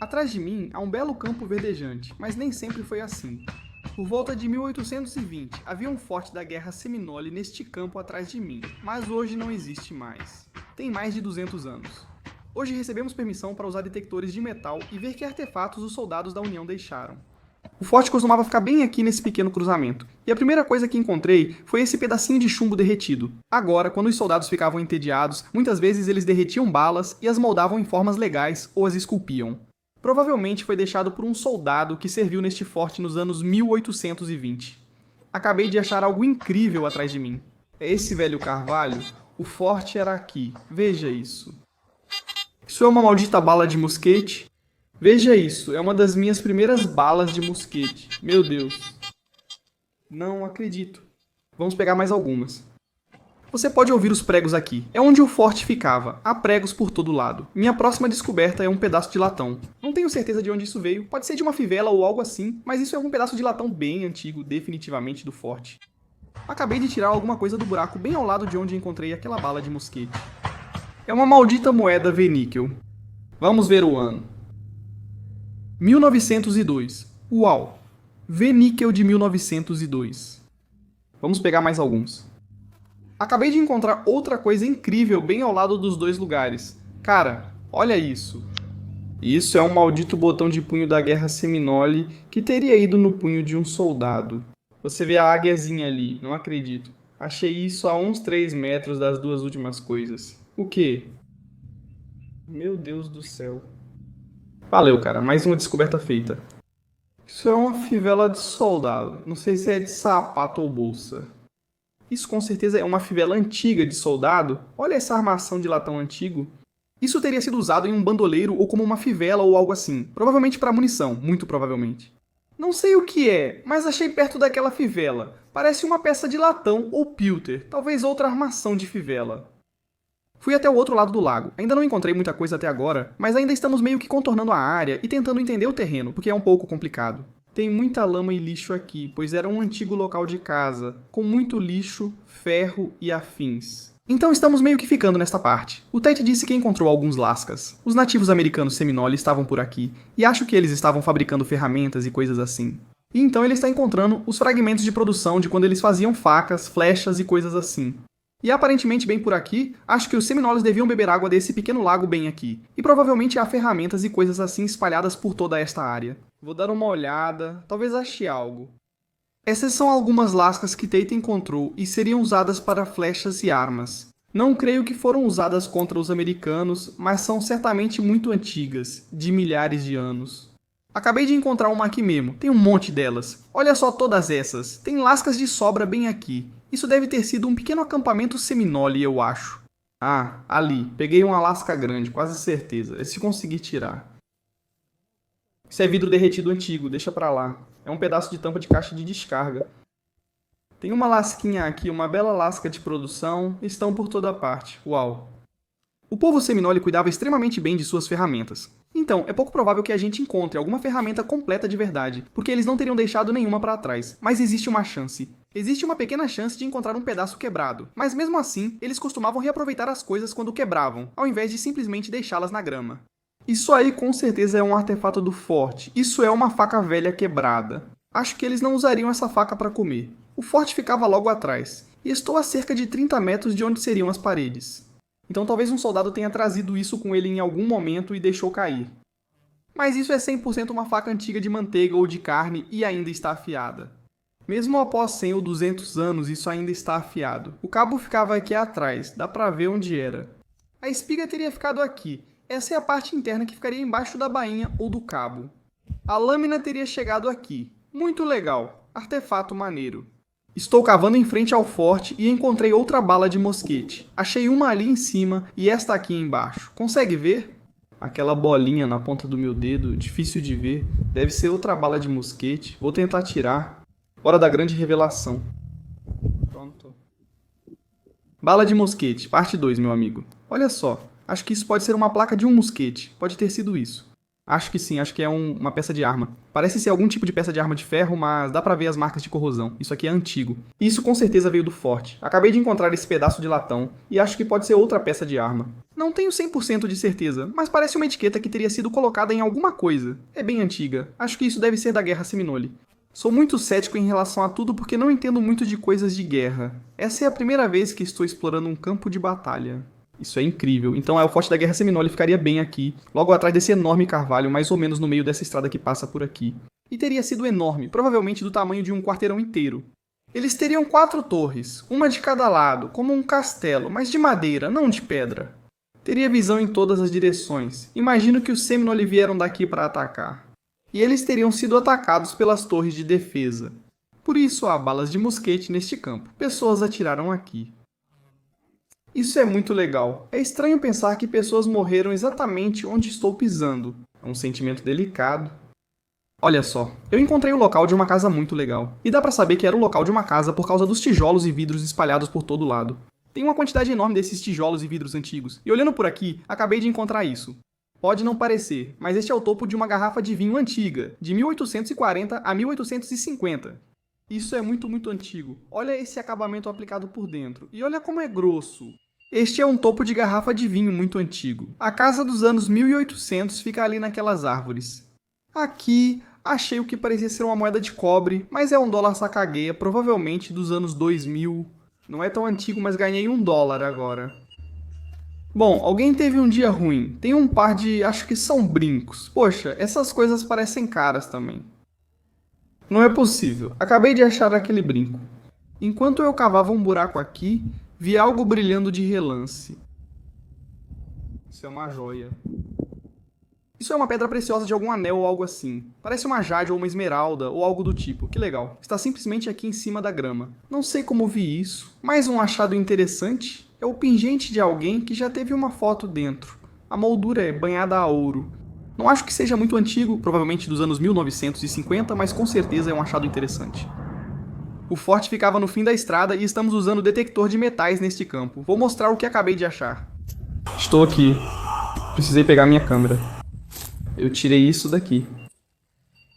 Atrás de mim há um belo campo verdejante, mas nem sempre foi assim. Por volta de 1820, havia um forte da Guerra Seminole neste campo atrás de mim, mas hoje não existe mais. Tem mais de 200 anos. Hoje recebemos permissão para usar detectores de metal e ver que artefatos os soldados da União deixaram. O forte costumava ficar bem aqui nesse pequeno cruzamento, e a primeira coisa que encontrei foi esse pedacinho de chumbo derretido. Agora, quando os soldados ficavam entediados, muitas vezes eles derretiam balas e as moldavam em formas legais ou as esculpiam. Provavelmente foi deixado por um soldado que serviu neste forte nos anos 1820. Acabei de achar algo incrível atrás de mim. É esse velho carvalho? O forte era aqui. Veja isso. Isso é uma maldita bala de mosquete? Veja isso, é uma das minhas primeiras balas de mosquete. Meu Deus. Não acredito. Vamos pegar mais algumas. Você pode ouvir os pregos aqui. É onde o forte ficava. Há pregos por todo lado. Minha próxima descoberta é um pedaço de latão. Não tenho certeza de onde isso veio. Pode ser de uma fivela ou algo assim, mas isso é um pedaço de latão bem antigo, definitivamente do forte. Acabei de tirar alguma coisa do buraco bem ao lado de onde encontrei aquela bala de mosquete. É uma maldita moeda V-níquel. Vamos ver o ano. 1902. Uau! V-níquel de 1902. Vamos pegar mais alguns. Acabei de encontrar outra coisa incrível bem ao lado dos dois lugares. Cara, olha isso. Isso é um maldito botão de punho da Guerra Seminole que teria ido no punho de um soldado. Você vê a águiazinha ali, não acredito. Achei isso a uns 3 metros das duas últimas coisas. O quê? Meu Deus do céu. Valeu, cara. Mais uma descoberta feita. Isso é uma fivela de soldado. Não sei se é de sapato ou bolsa. Isso com certeza é uma fivela antiga de soldado. Olha essa armação de latão antigo. Isso teria sido usado em um bandoleiro ou como uma fivela ou algo assim. Provavelmente para munição, muito provavelmente. Não sei o que é, mas achei perto daquela fivela. Parece uma peça de latão ou pilter, talvez outra armação de fivela. Fui até o outro lado do lago. Ainda não encontrei muita coisa até agora, mas ainda estamos meio que contornando a área e tentando entender o terreno, porque é um pouco complicado. Tem muita lama e lixo aqui, pois era um antigo local de caça, com muito lixo, ferro e afins. Então estamos meio que ficando nesta parte. O Tate disse que encontrou alguns lascas. Os nativos americanos Seminole estavam por aqui, e acho que eles estavam fabricando ferramentas e coisas assim. E então ele está encontrando os fragmentos de produção de quando eles faziam facas, flechas e coisas assim. E aparentemente bem por aqui, acho que os seminoles deviam beber água desse pequeno lago bem aqui. E provavelmente há ferramentas e coisas assim espalhadas por toda esta área. Vou dar uma olhada, talvez ache algo. Essas são algumas lascas que Tate encontrou e seriam usadas para flechas e armas. Não creio que foram usadas contra os americanos, mas são certamente muito antigas, de milhares de anos. Acabei de encontrar uma aqui mesmo, tem um monte delas. Olha só todas essas, tem lascas de sobra bem aqui. Isso deve ter sido um pequeno acampamento Seminole, eu acho. Ah, ali, peguei uma lasca grande, quase certeza. É se conseguir tirar. Isso é vidro derretido antigo, deixa pra lá. É um pedaço de tampa de caixa de descarga. Tem uma lasquinha aqui, uma bela lasca de produção, estão por toda parte. Uau! O povo Seminole cuidava extremamente bem de suas ferramentas. Então, é pouco provável que a gente encontre alguma ferramenta completa de verdade, porque eles não teriam deixado nenhuma para trás. Mas existe uma chance. Existe uma pequena chance de encontrar um pedaço quebrado, mas mesmo assim, eles costumavam reaproveitar as coisas quando quebravam, ao invés de simplesmente deixá-las na grama. Isso aí com certeza é um artefato do forte. Isso é uma faca velha quebrada. Acho que eles não usariam essa faca para comer. O forte ficava logo atrás, e estou a cerca de 30 metros de onde seriam as paredes. Então talvez um soldado tenha trazido isso com ele em algum momento e deixou cair. Mas isso é 100% uma faca antiga de manteiga ou de carne e ainda está afiada. Mesmo após 100 ou 200 anos, isso ainda está afiado. O cabo ficava aqui atrás, dá pra ver onde era. A espiga teria ficado aqui. Essa é a parte interna que ficaria embaixo da bainha ou do cabo. A lâmina teria chegado aqui. Muito legal. Artefato maneiro. Estou cavando em frente ao forte e encontrei outra bala de mosquete. Achei uma ali em cima e esta aqui embaixo. Consegue ver? Aquela bolinha na ponta do meu dedo, difícil de ver. Deve ser outra bala de mosquete. Vou tentar tirar. Hora da grande revelação. Pronto. Bala de mosquete, parte 2, meu amigo. Olha só, acho que isso pode ser uma placa de um mosquete. Pode ter sido isso. Acho que sim, acho que é uma peça de arma. Parece ser algum tipo de peça de arma de ferro, mas dá pra ver as marcas de corrosão. Isso aqui é antigo. Isso com certeza veio do forte. Acabei de encontrar esse pedaço de latão e acho que pode ser outra peça de arma. Não tenho 100% de certeza, mas parece uma etiqueta que teria sido colocada em alguma coisa. É bem antiga. Acho que isso deve ser da Guerra Seminole. Sou muito cético em relação a tudo porque não entendo muito de coisas de guerra. Essa é a primeira vez que estou explorando um campo de batalha. Isso é incrível. Então o Forte da Guerra Seminole ficaria bem aqui, logo atrás desse enorme carvalho, mais ou menos no meio dessa estrada que passa por aqui. E teria sido enorme, provavelmente do tamanho de um quarteirão inteiro. Eles teriam 4 torres, uma de cada lado, como um castelo, mas de madeira, não de pedra. Teria visão em todas as direções. Imagino que os Seminole vieram daqui para atacar. E eles teriam sido atacados pelas torres de defesa. Por isso há balas de mosquete neste campo. Pessoas atiraram aqui. Isso é muito legal. É estranho pensar que pessoas morreram exatamente onde estou pisando. É um sentimento delicado. Olha só, eu encontrei o local de uma casa muito legal. E dá pra saber que era o local de uma casa por causa dos tijolos e vidros espalhados por todo lado. Tem uma quantidade enorme desses tijolos e vidros antigos. E olhando por aqui, acabei de encontrar isso. Pode não parecer, mas este é o topo de uma garrafa de vinho antiga, de 1840 a 1850. Isso é muito antigo. Olha esse acabamento aplicado por dentro. E olha como é grosso. Este é um topo de garrafa de vinho muito antigo. A casa dos anos 1800 fica ali naquelas árvores. Aqui, achei o que parecia ser uma moeda de cobre, mas é um dólar sacagueia, provavelmente dos anos 2000. Não é tão antigo, mas ganhei $1 agora. Bom, alguém teve um dia ruim. Tem um par de, acho que são brincos. Poxa, essas coisas parecem caras também. Não é possível. Acabei de achar aquele brinco. Enquanto eu cavava um buraco aqui, vi algo brilhando de relance. Isso é uma joia. Isso é uma pedra preciosa de algum anel ou algo assim. Parece uma jade ou uma esmeralda ou algo do tipo. Que legal. Está simplesmente aqui em cima da grama. Não sei como vi isso. Mais um achado interessante é o pingente de alguém que já teve uma foto dentro. A moldura é banhada a ouro. Não acho que seja muito antigo, provavelmente dos anos 1950, mas com certeza é um achado interessante. O forte ficava no fim da estrada e estamos usando o detector de metais neste campo. Vou mostrar o que acabei de achar. Estou aqui. Precisei pegar minha câmera. Eu tirei isso daqui.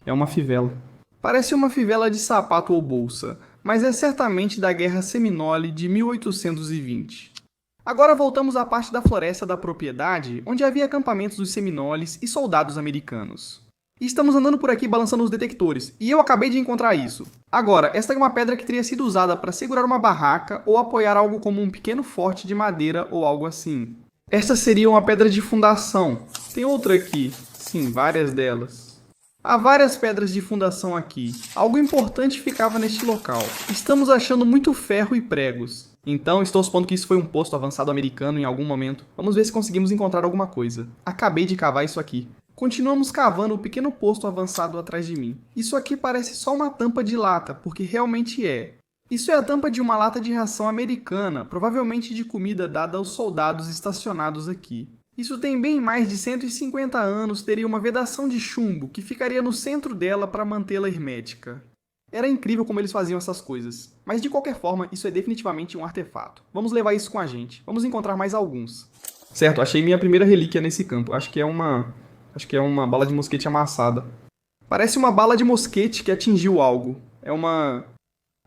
É uma fivela. Parece uma fivela de sapato ou bolsa, mas é certamente da Guerra Seminole de 1820. Agora voltamos à parte da floresta da propriedade, onde havia acampamentos dos seminoles e soldados americanos. E estamos andando por aqui balançando os detectores, e eu acabei de encontrar isso. Agora, esta é uma pedra que teria sido usada para segurar uma barraca ou apoiar algo como um pequeno forte de madeira ou algo assim. Esta seria uma pedra de fundação. Tem outra aqui. Sim, várias delas. Há várias pedras de fundação aqui. Algo importante ficava neste local. Estamos achando muito ferro e pregos. Então, estou supondo que isso foi um posto avançado americano em algum momento. Vamos ver se conseguimos encontrar alguma coisa. Acabei de cavar isso aqui. Continuamos cavando o pequeno posto avançado atrás de mim. Isso aqui parece só uma tampa de lata, porque realmente é. Isso é a tampa de uma lata de ração americana, provavelmente de comida dada aos soldados estacionados aqui. Isso tem bem mais de 150 anos, teria uma vedação de chumbo que ficaria no centro dela para mantê-la hermética. Era incrível como eles faziam essas coisas. Mas de qualquer forma, isso é definitivamente um artefato. Vamos levar isso com a gente. Vamos encontrar mais alguns. Certo, achei minha primeira relíquia nesse campo. Acho que é uma bala de mosquete amassada. Parece uma bala de mosquete que atingiu algo.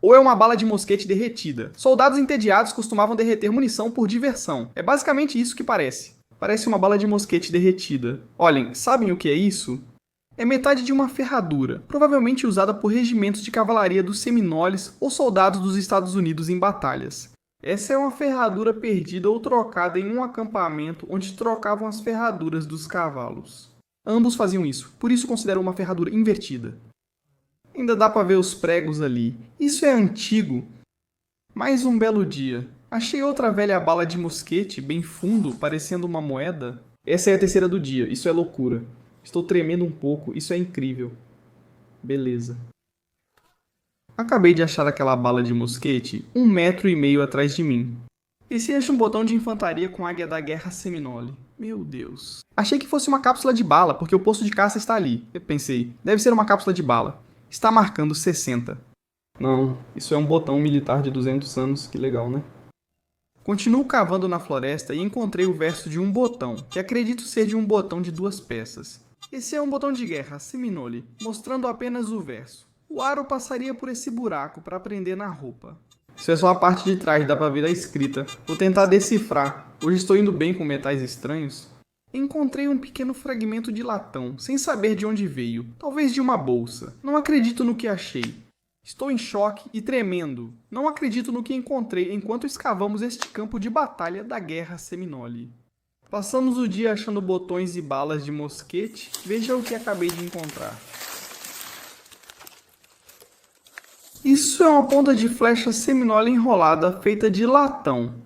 Ou é uma bala de mosquete derretida. Soldados entediados costumavam derreter munição por diversão. É basicamente isso que parece. Parece uma bala de mosquete derretida. Olhem, sabem o que é isso? É metade de uma ferradura, provavelmente usada por regimentos de cavalaria dos seminoles ou soldados dos Estados Unidos em batalhas. Essa é uma ferradura perdida ou trocada em um acampamento onde trocavam as ferraduras dos cavalos. Ambos faziam isso, por isso considero uma ferradura invertida. Ainda dá para ver os pregos ali. Isso é antigo. Mais um belo dia. Achei outra velha bala de mosquete, bem fundo, parecendo uma moeda. Essa é a terceira do dia, isso é loucura. Estou tremendo um pouco, isso é incrível. Beleza. Acabei de achar aquela bala de mosquete 1,5 metro atrás de mim. Esse é um botão de infantaria com águia da Guerra Seminole. Meu Deus. Achei que fosse uma cápsula de bala, porque o posto de caça está ali. Eu pensei, deve ser uma cápsula de bala. Está marcando 60. Não, isso é um botão militar de 200 anos, que legal, né? Continuo cavando na floresta e encontrei o verso de um botão, que acredito ser de um botão de 2 peças. Esse é um botão de guerra Seminole, mostrando apenas o verso. O aro passaria por esse buraco para prender na roupa. Isso é só a parte de trás, dá pra ver a escrita. Vou tentar decifrar. Hoje estou indo bem com metais estranhos. Encontrei um pequeno fragmento de latão, sem saber de onde veio. Talvez de uma bolsa. Não acredito no que achei. Estou em choque e tremendo. Não acredito no que encontrei enquanto escavamos este campo de batalha da Guerra Seminole. Passamos o dia achando botões e balas de mosquete. Veja o que acabei de encontrar. Isso é uma ponta de flecha Seminole enrolada feita de latão.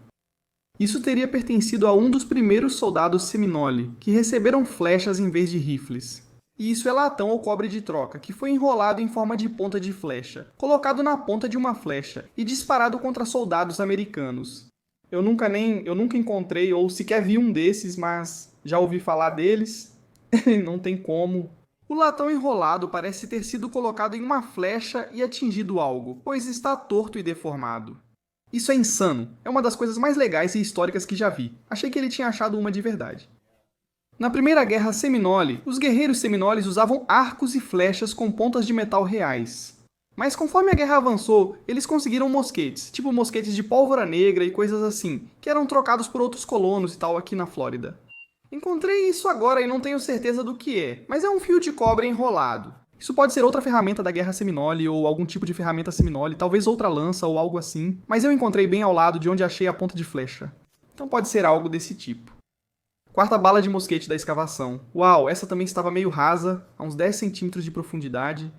Isso teria pertencido a um dos primeiros soldados Seminole, que receberam flechas em vez de rifles. E isso é latão ou cobre de troca, que foi enrolado em forma de ponta de flecha, colocado na ponta de uma flecha e disparado contra soldados americanos. Eu nunca encontrei ou sequer vi um desses, mas já ouvi falar deles. Não tem como. O latão enrolado parece ter sido colocado em uma flecha e atingido algo, pois está torto e deformado. Isso é insano. É uma das coisas mais legais e históricas que já vi. Achei que ele tinha achado uma de verdade. Na Primeira Guerra Seminole, os guerreiros seminoles usavam arcos e flechas com pontas de metal reais. Mas conforme a guerra avançou, eles conseguiram mosquetes, tipo mosquetes de pólvora negra e coisas assim, que eram trocados por outros colonos e tal aqui na Flórida. Encontrei isso agora e não tenho certeza do que é, mas é um fio de cobre enrolado. Isso pode ser outra ferramenta da Guerra Seminole ou algum tipo de ferramenta Seminole, talvez outra lança ou algo assim, mas eu encontrei bem ao lado de onde achei a ponta de flecha. Então pode ser algo desse tipo. Quarta bala de mosquete da escavação. Uau, essa também estava meio rasa, a uns 10 centímetros de profundidade.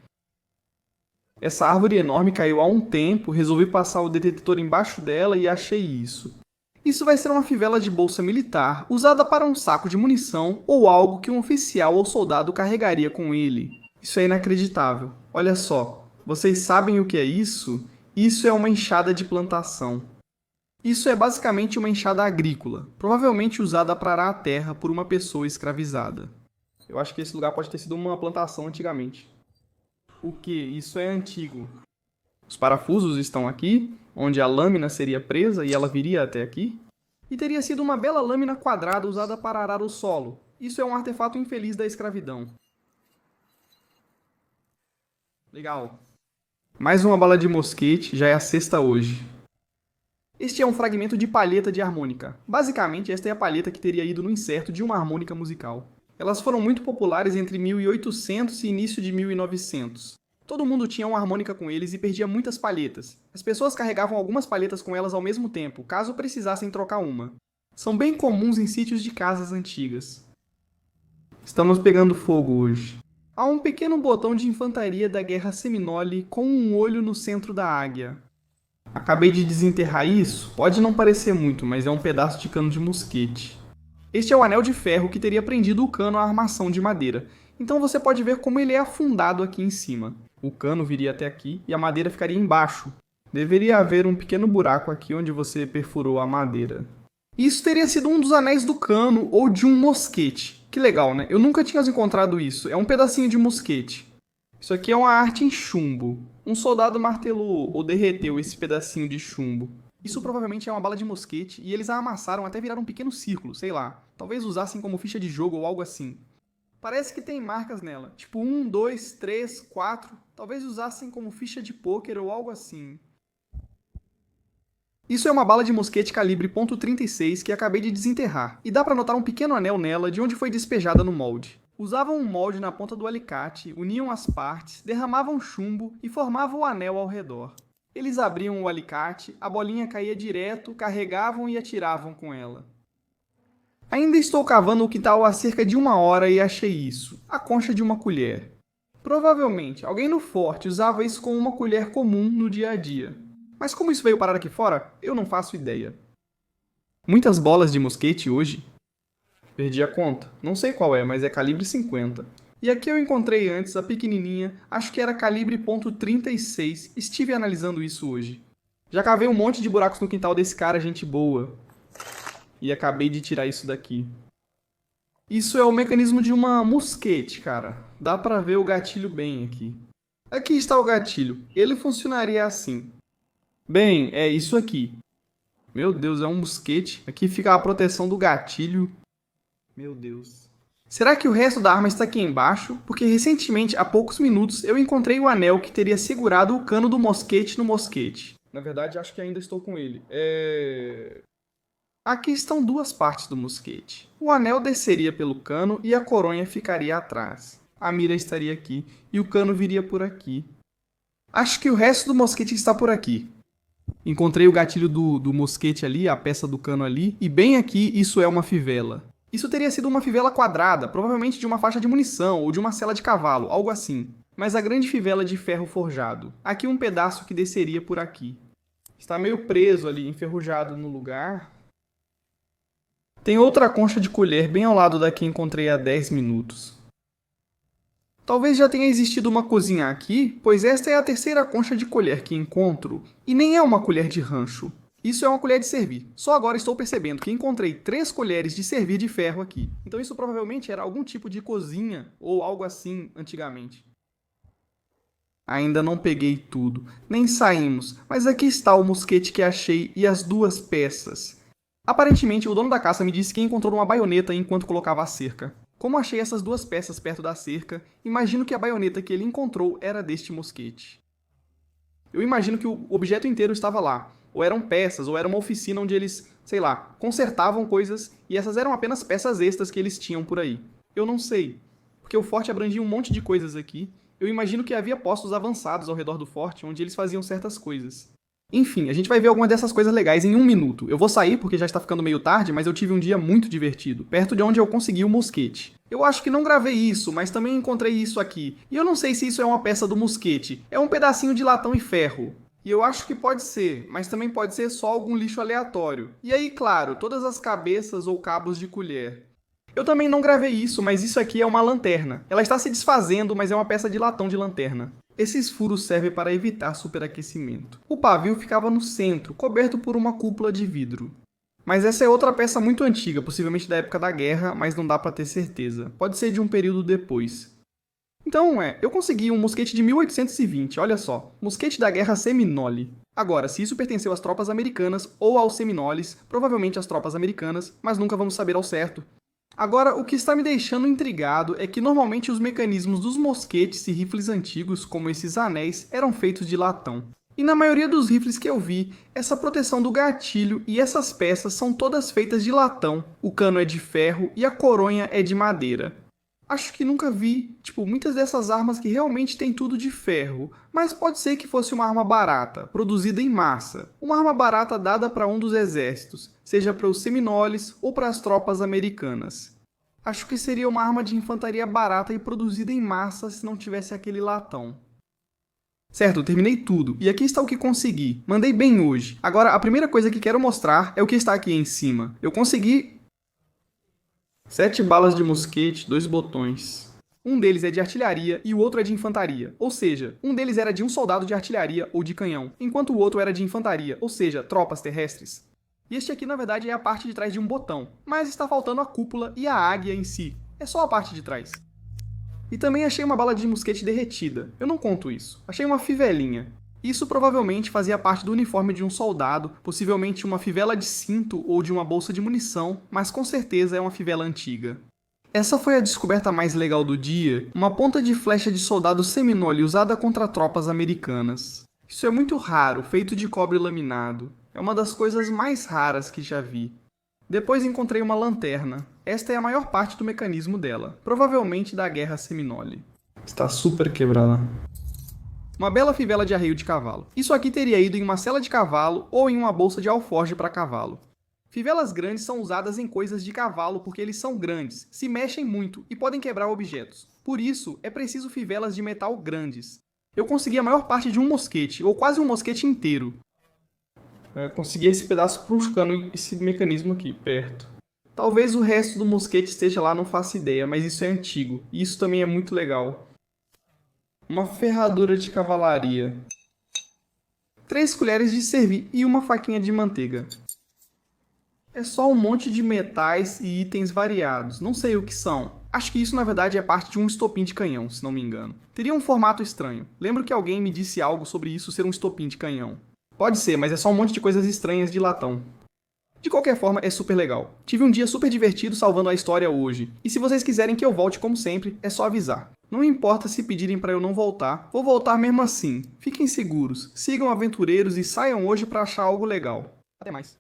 Essa árvore enorme caiu há um tempo, resolvi passar o detetor embaixo dela e achei isso. Isso vai ser uma fivela de bolsa militar, usada para um saco de munição ou algo que um oficial ou soldado carregaria com ele. Isso é inacreditável. Olha só, vocês sabem o que é isso? Isso é uma enxada de plantação. Isso é basicamente uma enxada agrícola, provavelmente usada para arar a terra por uma pessoa escravizada. Eu acho que esse lugar pode ter sido uma plantação antigamente. O que? Isso é antigo. Os parafusos estão aqui, onde a lâmina seria presa e ela viria até aqui. E teria sido uma bela lâmina quadrada usada para arar o solo. Isso é um artefato infeliz da escravidão. Legal. Mais uma bala de mosquete, já é a sexta hoje. Este é um fragmento de palheta de harmônica. Basicamente, esta é a palheta que teria ido no inserto de uma harmônica musical. Elas foram muito populares entre 1800 e início de 1900. Todo mundo tinha uma harmônica com eles e perdia muitas palhetas. As pessoas carregavam algumas palhetas com elas ao mesmo tempo, caso precisassem trocar uma. São bem comuns em sítios de casas antigas. Estamos pegando fogo hoje. Há um pequeno botão de infantaria da Guerra Seminole com um olho no centro da águia. Acabei de desenterrar isso? Pode não parecer muito, mas é um pedaço de cano de mosquete. Este é o anel de ferro que teria prendido o cano à armação de madeira. Então você pode ver como ele é afundado aqui em cima. O cano viria até aqui e a madeira ficaria embaixo. Deveria haver um pequeno buraco aqui onde você perfurou a madeira. Isso teria sido um dos anéis do cano ou de um mosquete. Que legal, né? Eu nunca tinha encontrado isso. É um pedacinho de mosquete. Isso aqui é uma arte em chumbo. Um soldado martelou ou derreteu esse pedacinho de chumbo. Isso provavelmente é uma bala de mosquete e eles a amassaram até virar um pequeno círculo, sei lá. Talvez usassem como ficha de jogo ou algo assim. Parece que tem marcas nela, tipo 1, 2, 3, 4. Talvez usassem como ficha de pôquer ou algo assim. Isso é uma bala de mosquete calibre .36 que acabei de desenterrar, e dá pra notar um pequeno anel nela de onde foi despejada no molde. Usavam um molde na ponta do alicate, uniam as partes, derramavam chumbo e formavam o anel ao redor. Eles abriam o alicate, a bolinha caía direto, carregavam e atiravam com ela. Ainda estou cavando o quintal há cerca de 1 hora e achei isso, a concha de uma colher. Provavelmente, alguém no forte usava isso como uma colher comum no dia a dia. Mas como isso veio parar aqui fora, eu não faço ideia. Muitas bolas de mosquete hoje. Perdi a conta. Não sei qual é, mas é calibre 50. E aqui eu encontrei antes a pequenininha, acho que era calibre .36. Estive analisando isso hoje. Já cavei um monte de buracos no quintal desse cara, gente boa. E acabei de tirar isso daqui. Isso é o mecanismo de uma mosquete, cara. Dá pra ver o gatilho bem aqui. Aqui está o gatilho. Ele funcionaria assim. Bem, é isso aqui. Meu Deus, é um mosquete. Aqui fica a proteção do gatilho. Meu Deus. Será que o resto da arma está aqui embaixo? Porque recentemente, há poucos minutos, eu encontrei o anel que teria segurado o cano do mosquete no mosquete. Na verdade, acho que ainda estou com ele. Aqui estão duas partes do mosquete. O anel desceria pelo cano e a coronha ficaria atrás. A mira estaria aqui e o cano viria por aqui. Acho que o resto do mosquete está por aqui. Encontrei o gatilho do mosquete ali, a peça do cano ali, e bem aqui isso é uma fivela. Isso teria sido uma fivela quadrada, provavelmente de uma faixa de munição ou de uma sela de cavalo, algo assim. Mas a grande fivela de ferro forjado. Aqui um pedaço que desceria por aqui. Está meio preso ali, enferrujado no lugar. Tem outra concha de colher bem ao lado da que encontrei há 10 minutos. Talvez já tenha existido uma cozinha aqui, pois esta é a terceira concha de colher que encontro, e nem é uma colher de rancho. Isso é uma colher de servir. Só agora estou percebendo que encontrei 3 colheres de servir de ferro aqui. Então isso provavelmente era algum tipo de cozinha, ou algo assim, antigamente. Ainda não peguei tudo, nem saímos, mas aqui está o mosquete que achei e as 2 peças. Aparentemente, o dono da caça me disse que encontrou uma baioneta enquanto colocava a cerca. Como achei essas 2 peças perto da cerca, imagino que a baioneta que ele encontrou era deste mosquete. Eu imagino que o objeto inteiro estava lá. Ou eram peças, ou era uma oficina onde eles, sei lá, consertavam coisas e essas eram apenas peças extras que eles tinham por aí. Eu não sei, porque o forte abrangia um monte de coisas aqui. Eu imagino que havia postos avançados ao redor do forte onde eles faziam certas coisas. Enfim, a gente vai ver algumas dessas coisas legais em 1 minuto. Eu vou sair porque já está ficando meio tarde, mas eu tive um dia muito divertido, perto de onde eu consegui o mosquete. Eu acho que não gravei isso, mas também encontrei isso aqui. E eu não sei se isso é uma peça do mosquete. É um pedacinho de latão e ferro. E eu acho que pode ser, mas também pode ser só algum lixo aleatório. E aí, claro, todas as cabeças ou cabos de colher. Eu também não gravei isso, mas isso aqui é uma lanterna. Ela está se desfazendo, mas é uma peça de latão de lanterna. Esses furos servem para evitar superaquecimento. O pavio ficava no centro, coberto por uma cúpula de vidro. Mas essa é outra peça muito antiga, possivelmente da época da guerra, mas não dá para ter certeza. Pode ser de um período depois. Então, eu consegui um mosquete de 1820, olha só. Mosquete da Guerra Seminole. Agora, se isso pertenceu às tropas americanas ou aos seminoles, provavelmente às tropas americanas, mas nunca vamos saber ao certo. Agora, o que está me deixando intrigado é que normalmente os mecanismos dos mosquetes e rifles antigos, como esses anéis, eram feitos de latão. E na maioria dos rifles que eu vi, essa proteção do gatilho e essas peças são todas feitas de latão, o cano é de ferro e a coronha é de madeira. Acho que nunca vi, muitas dessas armas que realmente tem tudo de ferro, mas pode ser que fosse uma arma barata, produzida em massa. Uma arma barata dada para um dos exércitos, seja para os seminoles ou para as tropas americanas. Acho que seria uma arma de infantaria barata e produzida em massa se não tivesse aquele latão. Certo, eu terminei tudo, e aqui está o que consegui. Mandei bem hoje. Agora, a primeira coisa que quero mostrar é o que está aqui em cima. Eu consegui 7 balas de mosquete, 2 botões. Um deles é de artilharia e o outro é de infantaria. Ou seja, um deles era de um soldado de artilharia ou de canhão, enquanto o outro era de infantaria, ou seja, tropas terrestres. E este aqui, na verdade, é a parte de trás de um botão, mas está faltando a cúpula e a águia em si. É só a parte de trás. E também achei uma bala de mosquete derretida. Eu não conto isso. Achei uma fivelinha. Isso provavelmente fazia parte do uniforme de um soldado, possivelmente uma fivela de cinto ou de uma bolsa de munição, mas com certeza é uma fivela antiga. Essa foi a descoberta mais legal do dia, uma ponta de flecha de soldado seminole usada contra tropas americanas. Isso é muito raro, feito de cobre laminado. É uma das coisas mais raras que já vi. Depois encontrei uma lanterna. Esta é a maior parte do mecanismo dela, provavelmente da Guerra Seminole. Está super quebrada. Uma bela fivela de arreio de cavalo. Isso aqui teria ido em uma sela de cavalo ou em uma bolsa de alforje para cavalo. Fivelas grandes são usadas em coisas de cavalo porque eles são grandes, se mexem muito e podem quebrar objetos. Por isso, é preciso fivelas de metal grandes. Eu consegui a maior parte de um mosquete, ou quase um mosquete inteiro. Consegui esse pedaço puxando esse mecanismo aqui, perto. Talvez o resto do mosquete esteja lá, não faço ideia, mas isso é antigo. E isso também é muito legal. Uma ferradura de cavalaria. 3 colheres de servir e uma faquinha de manteiga. É só um monte de metais e itens variados. Não sei o que são. Acho que isso na verdade é parte de um estopim de canhão, se não me engano. Teria um formato estranho. Lembro que alguém me disse algo sobre isso ser um estopim de canhão. Pode ser, mas é só um monte de coisas estranhas de latão. De qualquer forma, é super legal. Tive um dia super divertido salvando a história hoje, e se vocês quiserem que eu volte como sempre, é só avisar. Não importa se pedirem pra eu não voltar, vou voltar mesmo assim. Fiquem seguros, sigam aventureiros e saiam hoje pra achar algo legal. Até mais.